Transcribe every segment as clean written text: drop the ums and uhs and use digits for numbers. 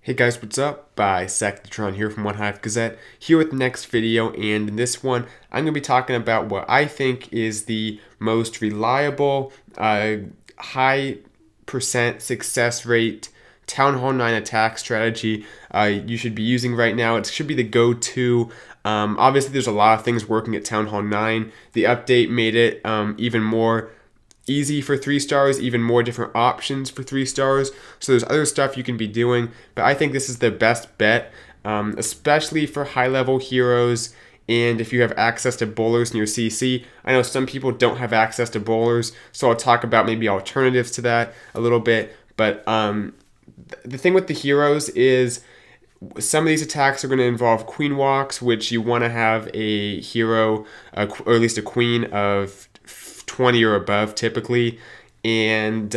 Hey guys, what's up? Checkered here from Montage Gazette, here with the next video, and in this one, I'm going to be talking about what I think is the most reliable, high percent success rate Town Hall 9 attack strategy you should be using right now. It should be the go-to. Obviously, there's a lot of things working at Town Hall 9. The update made it even more easy for 3 stars, even more different options for 3 stars. So there's other stuff you can be doing, but I think this is the best bet, especially for high level heroes. And if you have access to bowlers in your CC, I know some people don't have access to bowlers, so I'll talk about maybe alternatives to that a little bit. But the thing with the heroes is some of these attacks are going to involve queen walks, which you want to have a hero, or at least a queen of 20 or above typically. And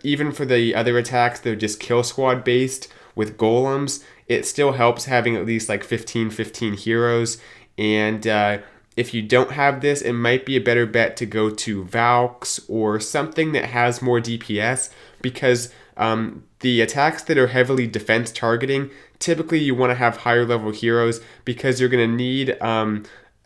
even for the other attacks, they're just kill squad based with golems. It still helps having at least like 15 heroes. And if you don't have this, it might be a better bet to go to Valks or something that has more DPS, because the attacks that are heavily defense targeting, typically you want to have higher level heroes, because you're going to need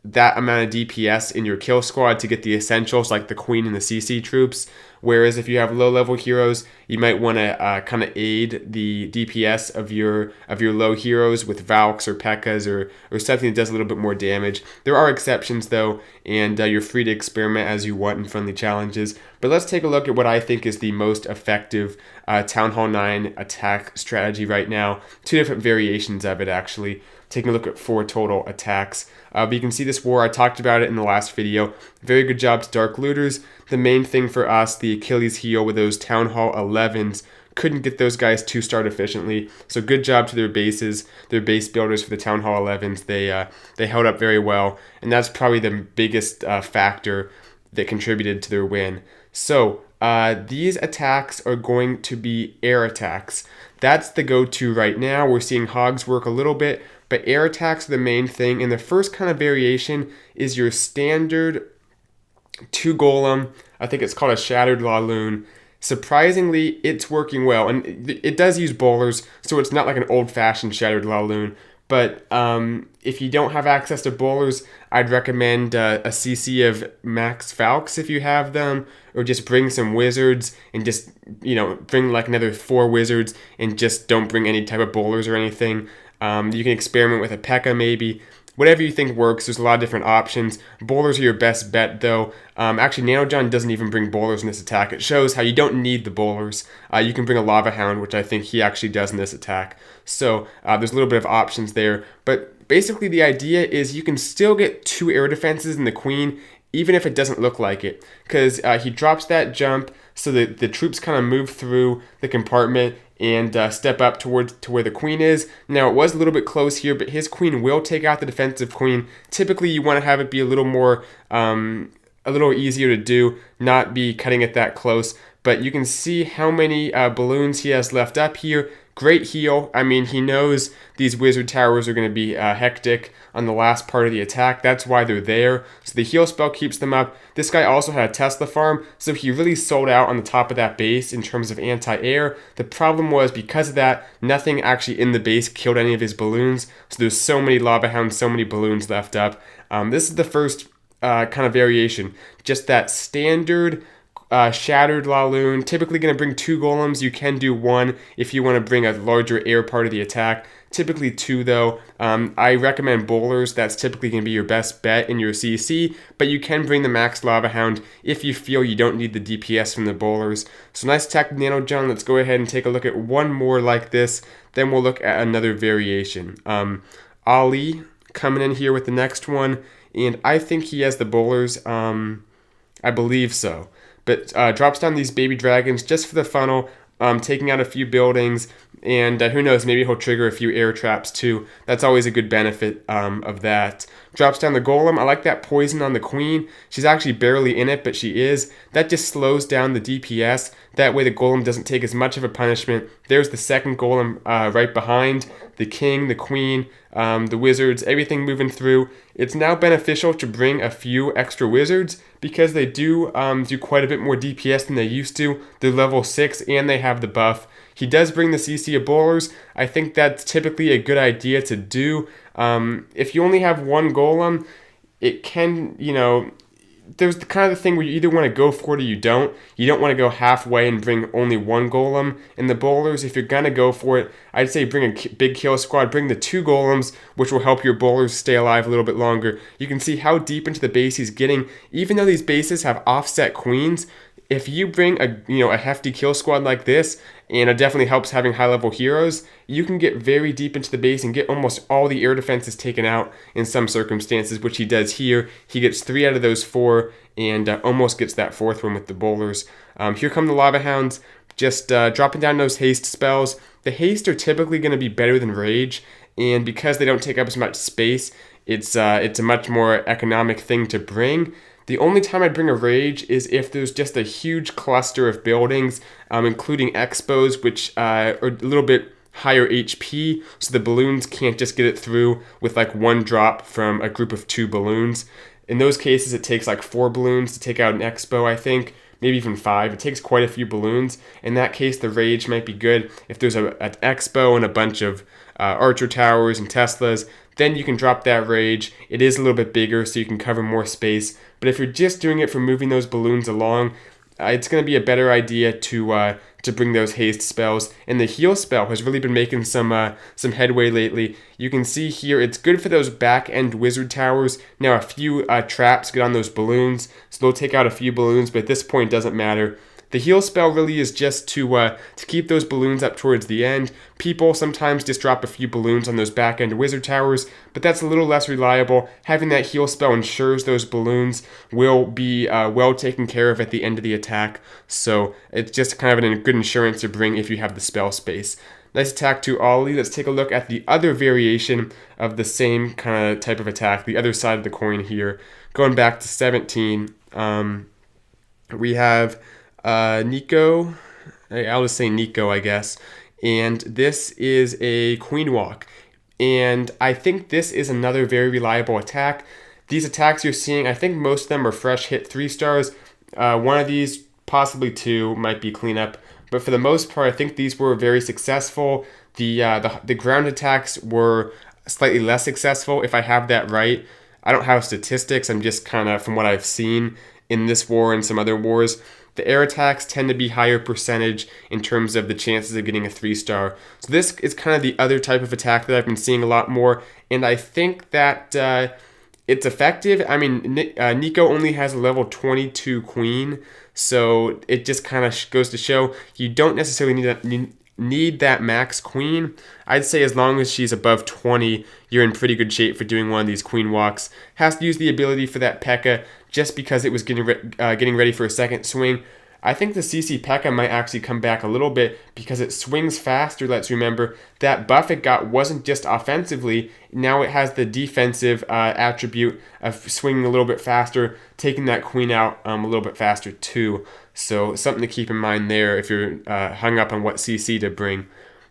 that amount of DPS in your kill squad to get the essentials like the queen and the CC troops. Whereas if you have low level heroes, you might want to kind of aid the DPS of your low heroes with Valks or P.E.K.K.A.s or something that does a little bit more damage. There are exceptions though, and you're free to experiment as you want in friendly challenges. But let's take a look at what I think is the most effective Town Hall 9 attack strategy right now. 2 different variations of it actually. Taking a look at 4 total attacks. But you can see this war, I talked about it in the last video. Very good job to Dark Looters. The main thing for us, the Achilles heel with those Town Hall 11s, couldn't get those guys 2-starred efficiently. So good job to their bases, their base builders for the Town Hall 11s. They held up very well, and that's probably the biggest factor that contributed to their win. So these attacks are going to be air attacks. That's the go-to right now. We're seeing hogs work a little bit, but air attacks are the main thing. And the first kind of variation is your standard 2 golem. I think it's called a Shattered Laloon. Surprisingly, it's working well, and it does use bowlers, so it's not like an old-fashioned Shattered Laloon. But if you don't have access to bowlers, I'd recommend a CC of Max Valks if you have them, or just bring some wizards and just, bring like another 4 wizards and just don't bring any type of bowlers or anything. You can experiment with a P.E.K.K.A. maybe. Whatever you think works, there's a lot of different options. Bowlers are your best bet though. Actually, Nanojohn doesn't even bring bowlers in this attack. It shows how you don't need the bowlers. You can bring a Lava Hound, which I think he actually does in this attack. So there's a little bit of options there. But basically the idea is you can still get 2 air defenses in the queen, even if it doesn't look like it. Because he drops that jump so that the troops kind of move through the compartment and step up to where the queen is. Now, it was a little bit close here, but his queen will take out the defensive queen. Typically, you want to have it be a little more, a little easier to do, not be cutting it that close. But you can see how many balloons he has left up here. Great heal. I mean, he knows these wizard towers are going to be hectic on the last part of the attack. That's why they're there. So the heal spell keeps them up. This guy also had a Tesla farm, so he really sold out on the top of that base in terms of anti-air. The problem was, because of that, nothing actually in the base killed any of his balloons. So there's so many Lava Hounds, so many balloons left up. This is the first kind of variation. Just that standard Shattered Laloon, typically going to bring 2 golems. You can do 1 if you want to bring a larger air part of the attack. Typically 2 though. I recommend bowlers. That's typically going to be your best bet in your CC, but you can bring the Max Lava Hound if you feel you don't need the DPS from the bowlers. So nice attack, Nanojohn. Let's go ahead and take a look at 1 more like this. Then we'll look at another variation. Ali coming in here with the next one, and I think he has the bowlers. I believe so. But drops down these baby dragons just for the funnel, taking out a few buildings, and who knows, maybe he'll trigger a few air traps too. That's always a good benefit of that. drops down the golem. I like that poison on the queen. She's actually barely in it, but she is. That just slows down the DPS. That way the golem doesn't take as much of a punishment. There's the second golem right behind. The king, the queen, the wizards, everything moving through. It's now beneficial to bring a few extra wizards because they do quite a bit more DPS than they used to. They're level 6 and they have the buff. He does bring the CC of bowlers. I think that's typically a good idea to do. If you only have one golem, it can, there's the kind of the thing where you either want to go for it or you don't. You don't want to go halfway and bring only one golem. In the bowlers, if you're going to go for it, I'd say bring a big kill squad. Bring the 2 golems, which will help your bowlers stay alive a little bit longer. You can see how deep into the base he's getting. Even though these bases have offset queens, if you bring a hefty kill squad like this, and it definitely helps having high-level heroes, you can get very deep into the base and get almost all the air defenses taken out in some circumstances, which he does here. He gets 3 out of those 4 and almost gets that 4th one with the bowlers. Here come the lava hounds, just dropping down those haste spells. The haste are typically going to be better than rage, and because they don't take up as much space, it's a much more economic thing to bring. The only time I'd bring a rage is if there's just a huge cluster of buildings, including expos, which are a little bit higher HP, so the balloons can't just get it through with like one drop from a group of 2 balloons. In those cases, it takes like 4 balloons to take out an expo, I think, maybe even 5. It takes quite a few balloons. In that case, the rage might be good. If there's an expo and a bunch of archer towers and Teslas, then you can drop that rage. It is a little bit bigger, so you can cover more space. But if you're just doing it for moving those balloons along, it's going to be a better idea to bring those haste spells. And the heal spell has really been making some headway lately. You can see here it's good for those back end wizard towers. Now a few traps get on those balloons, so they'll take out a few balloons, but at this point it doesn't matter. The heal spell really is just to keep those balloons up towards the end. People sometimes just drop a few balloons on those back-end wizard towers, but that's a little less reliable. Having that heal spell ensures those balloons will be well taken care of at the end of the attack, so it's just kind of a good insurance to bring if you have the spell space. Nice attack to Ollie. Let's take a look at the other variation of the same kind of type of attack, the other side of the coin here. Going back to 17, we have Nico, I'll just say Nico, I guess, and this is a queen walk, and I think this is another very reliable attack. These attacks you're seeing, I think most of them are fresh hit 3 stars. One of these, possibly 2, might be cleanup, but for the most part, I think these were very successful. The ground attacks were slightly less successful, if I have that right. I don't have statistics, I'm just kind of from what I've seen in this war and some other wars. The air attacks tend to be higher percentage in terms of the chances of getting a 3-star. So this is kind of the other type of attack that I've been seeing a lot more, and I think that it's effective. I mean, Nico only has a level 22 queen, so it just kind of goes to show you don't necessarily need that max queen. I'd say as long as she's above 20, you're in pretty good shape for doing one of these queen walks. Has to use the ability for that P.E.K.K.A. just because it was getting ready for a second swing. I think the CC P.E.K.K.A. might actually come back a little bit because it swings faster. Let's remember that buff it got wasn't just offensively. Now it has the defensive attribute of swinging a little bit faster, taking that queen out a little bit faster too. So something to keep in mind there if you're hung up on what CC to bring.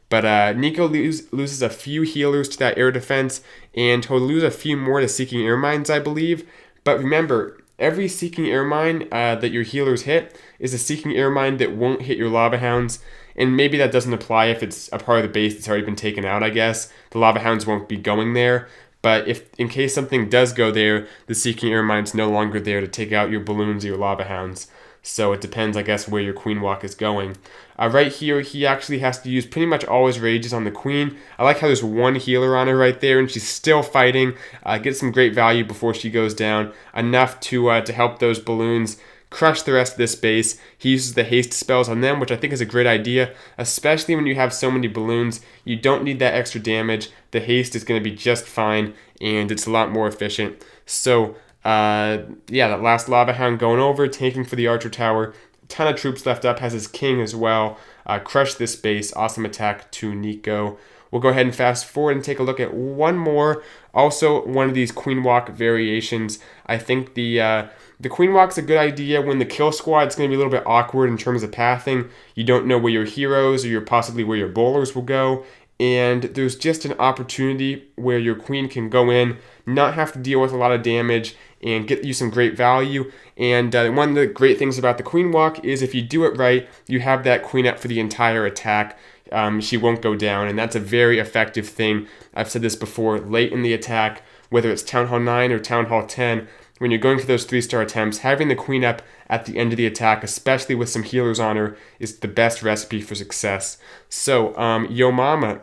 But Nico loses a few healers to that air defense, and he'll lose a few more to Seeking Air Mines, I believe. But remember, every Seeking Air Mine that your healers hit is a Seeking Air Mine that won't hit your Lava Hounds. And maybe that doesn't apply if it's a part of the base that's already been taken out, I guess. The Lava Hounds won't be going there. But if in case something does go there, the Seeking Air Mine's no longer there to take out your balloons or your Lava Hounds. So it depends, I guess, where your queen walk is going. Right here, he actually has to use pretty much all his rages on the queen. I like how there's one healer on her right there, and she's still fighting. Gets some great value before she goes down. Enough to help those balloons crush the rest of this base. He uses the haste spells on them, which I think is a great idea, especially when you have so many balloons. You don't need that extra damage. The haste is going to be just fine, and it's a lot more efficient. So that last Lava Hound going over, taking for the Archer Tower. Ton of troops left up, has his king as well. Crush this base. Awesome attack to Nico. we'll go ahead and fast forward and take a look at one more. Also, one of these queen walk variations. I think the queen walk's a good idea when the kill squad's going to be a little bit awkward in terms of pathing. You don't know where your heroes or possibly where your bowlers will go. And there's just an opportunity where your queen can go in, not have to deal with a lot of damage, and get you some great value. And one of the great things about the queen walk is if you do it right, you have that queen up for the entire attack. She won't go down, and that's a very effective thing. I've said this before, late in the attack, whether it's Town Hall 9 or Town Hall 10, when you're going for those 3-star attempts, having the queen up at the end of the attack, especially with some healers on her, is the best recipe for success. So, Yo Mama,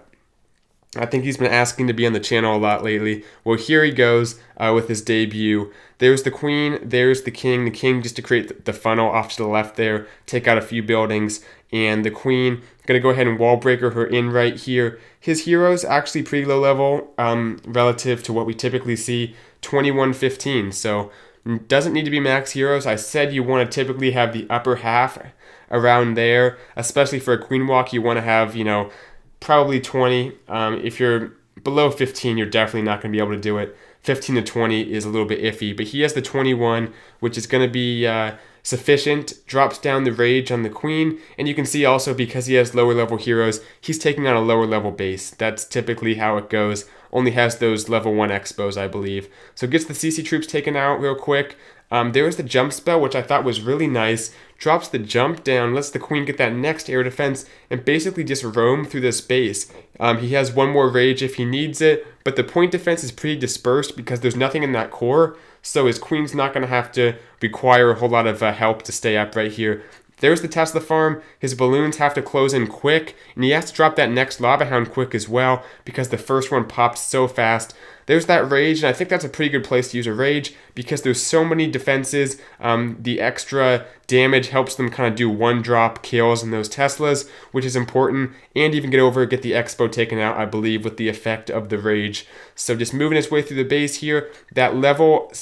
I think he's been asking to be on the channel a lot lately. Well, here he goes with his debut. There's the queen, there's the king. The king just to create the funnel off to the left there, take out a few buildings, and the queen, going to go ahead and wall breaker her in right here. His hero's actually pretty low level relative to what we typically see, 2115, so doesn't need to be max heroes. I said you want to typically have the upper half around there, especially for a queen walk. You want to have, probably 20. If you're below 15, you're definitely not going to be able to do it. 15 to 20 is a little bit iffy, but he has the 21, which is going to be sufficient. Drops down the rage on the queen, and you can see also because he has lower level heroes, he's taking on a lower level base. That's typically how it goes. Only has those level 1 expos, I believe. So gets the CC troops taken out real quick. There was the jump spell, which I thought was really nice. Drops the jump down, lets the queen get that next air defense, and basically just roam through this base. He has one more rage if he needs it, but the point defense is pretty dispersed because there's nothing in that core, so his queen's not going to have to require a whole lot of help to stay up right here. There's the Tesla farm. His balloons have to close in quick, and he has to drop that next Lava Hound quick as well because the first one popped so fast. There's that rage, and I think that's a pretty good place to use a rage because there's so many defenses. The extra damage helps them kind of do one-drop kills in those Teslas, which is important, and even get the Expo taken out, I believe, with the effect of the rage. So just moving his way through the base here. That level,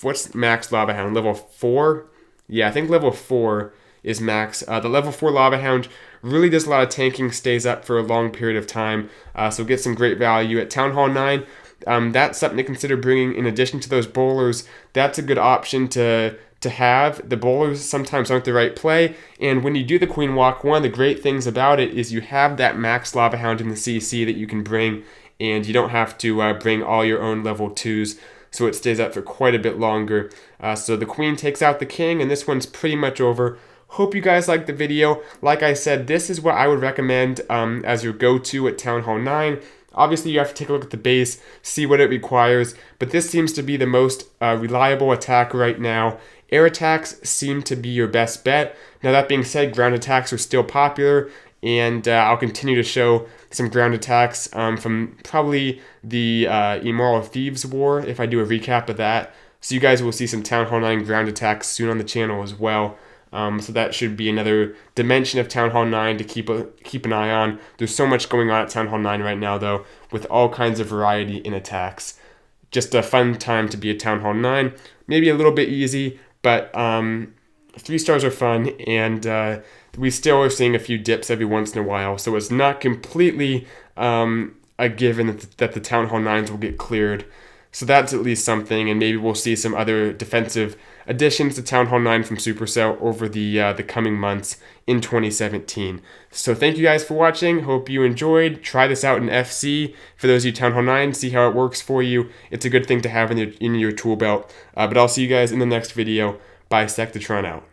what's max Lava Hound? Level 4? Yeah, I think level 4 is max. The level 4 Lava Hound really does a lot of tanking, stays up for a long period of time, so get some great value. At Town Hall 9, that's something to consider bringing in addition to those bowlers. That's a good option to have. The bowlers sometimes aren't the right play, and when you do the queen walk, one of the great things about it is you have that max Lava Hound in the CC that you can bring, and you don't have to bring all your own level 2s. So it stays up for quite a bit longer. So the queen takes out the king, and this one's pretty much over. Hope you guys liked the video. Like I said, this is what I would recommend as your go-to at Town Hall 9. Obviously, you have to take a look at the base, see what it requires, but this seems to be the most reliable attack right now. Air attacks seem to be your best bet. Now, that being said, ground attacks are still popular, and I'll continue to show some ground attacks from probably the Immoral Thieves War, if I do a recap of that. So you guys will see some Town Hall 9 ground attacks soon on the channel as well. So that should be another dimension of Town Hall 9 to keep an eye on. There's so much going on at Town Hall 9 right now, though, with all kinds of variety in attacks. Just a fun time to be at Town Hall 9. Maybe a little bit easy, but 3 stars are fun, and we still are seeing a few dips every once in a while, so it's not completely a given that the Town Hall 9s will get cleared. So that's at least something, and maybe we'll see some other defensive additions to Town Hall 9 from Supercell over the coming months in 2017. So thank you guys for watching. Hope you enjoyed. Try this out in FC for those of you Town Hall 9. See how it works for you. It's a good thing to have in your tool belt. But I'll see you guys in the next video. Bye, Sectatron out.